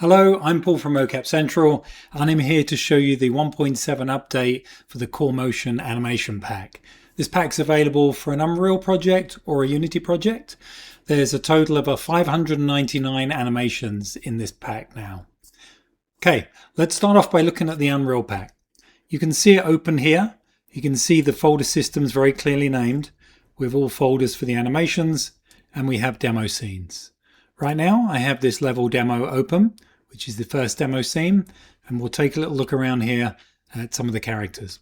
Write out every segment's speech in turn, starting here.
Hello, I'm Paul from Mocap Central, and I'm here to show you the 1.7 update for the Core Motion Animation Pack. This pack's available for an Unreal project or a Unity project. There's a total of 599 animations in this pack now. Okay, let's start off by looking at the Unreal pack. You can see it open here. You can see the folder systems very clearly named with all folders for the animations, and we have demo scenes. Right now I have this level demo open, which is the first demo scene, and we'll take a little look around here at some of the characters.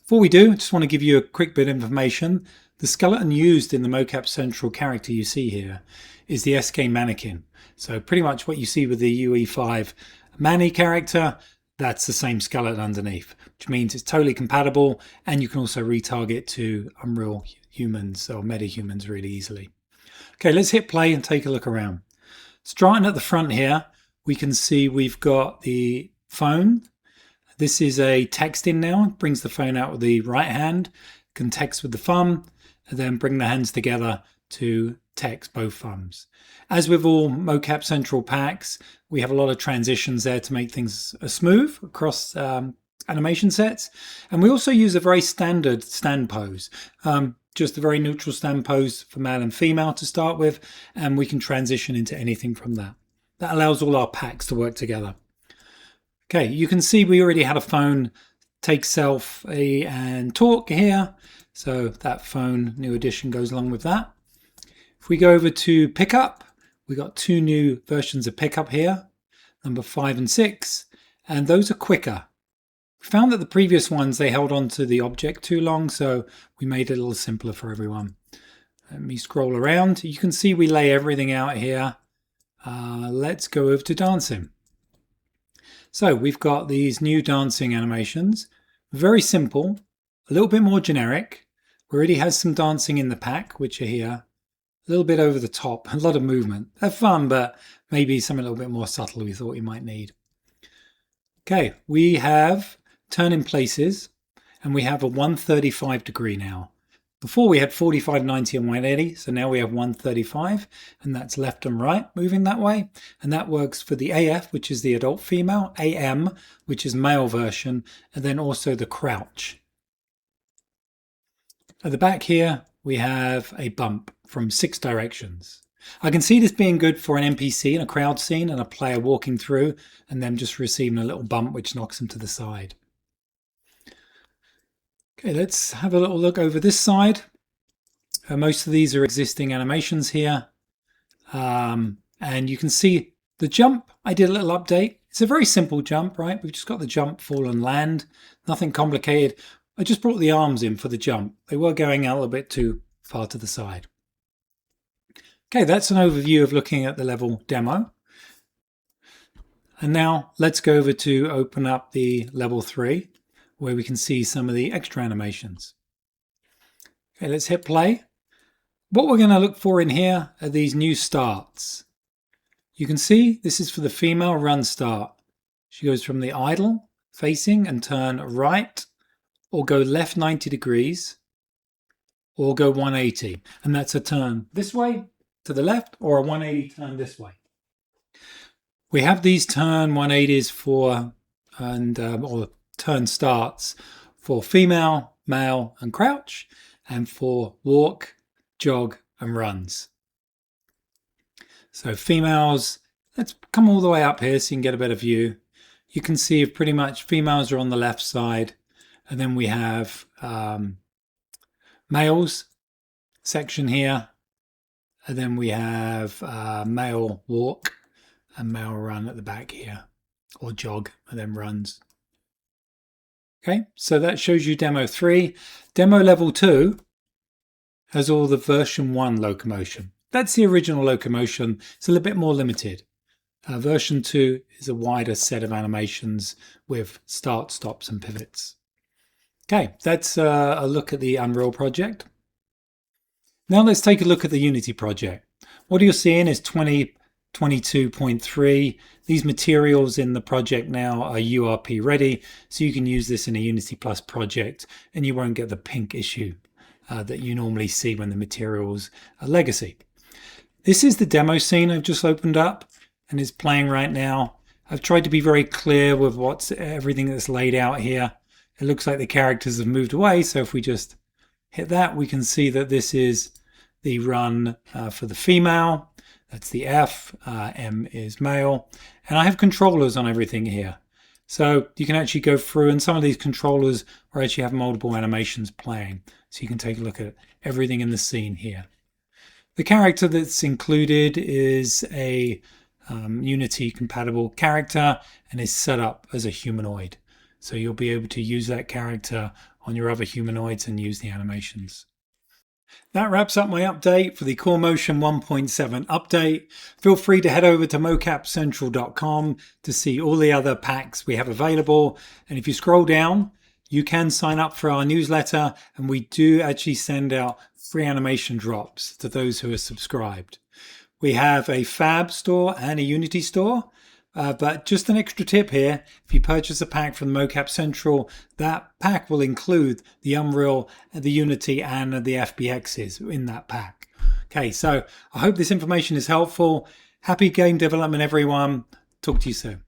Before we do, I just want to give you a quick bit of information. The skeleton used in the Mocap Central character you see here is the SK Mannequin. So pretty much what you see with the UE5 Manny character, that's the same skeleton underneath, which means it's totally compatible, and you can also retarget to Unreal humans or meta-humans really easily. Okay, let's hit play and take a look around. Starting at the front here, we can see we've got the phone. This is a text in now. It brings the phone out with the right hand, can text with the thumb, and then bring the hands together to text both thumbs. As with all Mocap Central packs, we have a lot of transitions there to make things smooth across animation sets. And we also use a very standard stand pose. Just a very neutral stand pose for male and female to start with, and we can transition into anything from that. That allows all our packs to work together. Okay, you can see we already had a phone take selfie and talk here. So that phone new addition goes along with that. If we go over to pickup, we got two new versions of pickup here, number 5 and 6, and those are quicker. We found that the previous ones, they held on to the object too long, so we made it a little simpler for everyone. Let me scroll around. You can see we lay everything out here. Let's go over to dancing. So we've got these new dancing animations. Very simple, a little bit more generic. We already has some dancing in the pack, which are here. A little bit over the top, a lot of movement. They're fun, but maybe something a little bit more subtle we thought we might need. Okay, we have turn in places, and we have a 135 degree now. Before we had 45, 90 and 180, so now we have 135, and that's left and right moving that way, and that works for the AF, which is the adult female, AM, which is male version, and then also the crouch. At the back here we have a bump from 6 directions. I can see this being good for an NPC in a crowd scene and a player walking through and them just receiving a little bump which knocks them to the side. Okay, let's have a little look over this side. Most of these are existing animations here. And you can see the jump. I did a little update. It's a very simple jump, right? We've just got the jump, fall and land. Nothing complicated. I just brought the arms in for the jump. They were going out a little bit too far to the side. Okay, that's an overview of looking at the level demo. And now let's go over to open up the level 3. Where we can see some of the extra animations. Okay, let's hit play. What we're going to look for in here are these new starts. You can see this is for the female run start. She goes from the idle facing and turn right, or go left 90 degrees, or go 180. And that's a turn this way to the left, or a 180 turn this way. We have these turn 180s for, or turn starts for female, male and crouch, and for walk, jog and runs. So females, let's come all the way up here so you can get a better view. You can see pretty much females are on the left side, and then we have males section here, and then we have male walk and male run at the back here, or jog and then runs. Okay, so that shows you demo 3. Demo level 2 has all the version 1 locomotion. That's the original locomotion. It's a little bit more limited. Version 2 is a wider set of animations with start, stops and pivots. Okay, that's a look at the Unreal project. Now let's take a look at the Unity project. What you're seeing is 2022.3. These materials in the project now are URP ready, so you can use this in a Unity Plus project and you won't get the pink issue that you normally see when the materials are legacy. This is the demo scene I've just opened up and is playing right now. I've tried to be very clear with everything that's laid out here. It looks like the characters have moved away, so if we just hit that, we can see that this is the run for the female. That's the F, M is male. And I have controllers on everything here. So you can actually go through, and some of these controllers are actually have multiple animations playing. So you can take a look at everything in the scene here. The character that's included is a Unity compatible character and is set up as a humanoid. So you'll be able to use that character on your other humanoids and use the animations. That wraps up my update for the Core Motion 1.7 update. Feel free to head over to mocapcentral.com to see all the other packs we have available. And if you scroll down, you can sign up for our newsletter, and we do actually send out free animation drops to those who are subscribed. We have a Fab store and a Unity store. But just an extra tip here, if you purchase a pack from Mocap Central, that pack will include the Unreal, the Unity and the FBXs in that pack. Okay, so I hope this information is helpful. Happy game development, everyone. Talk to you soon.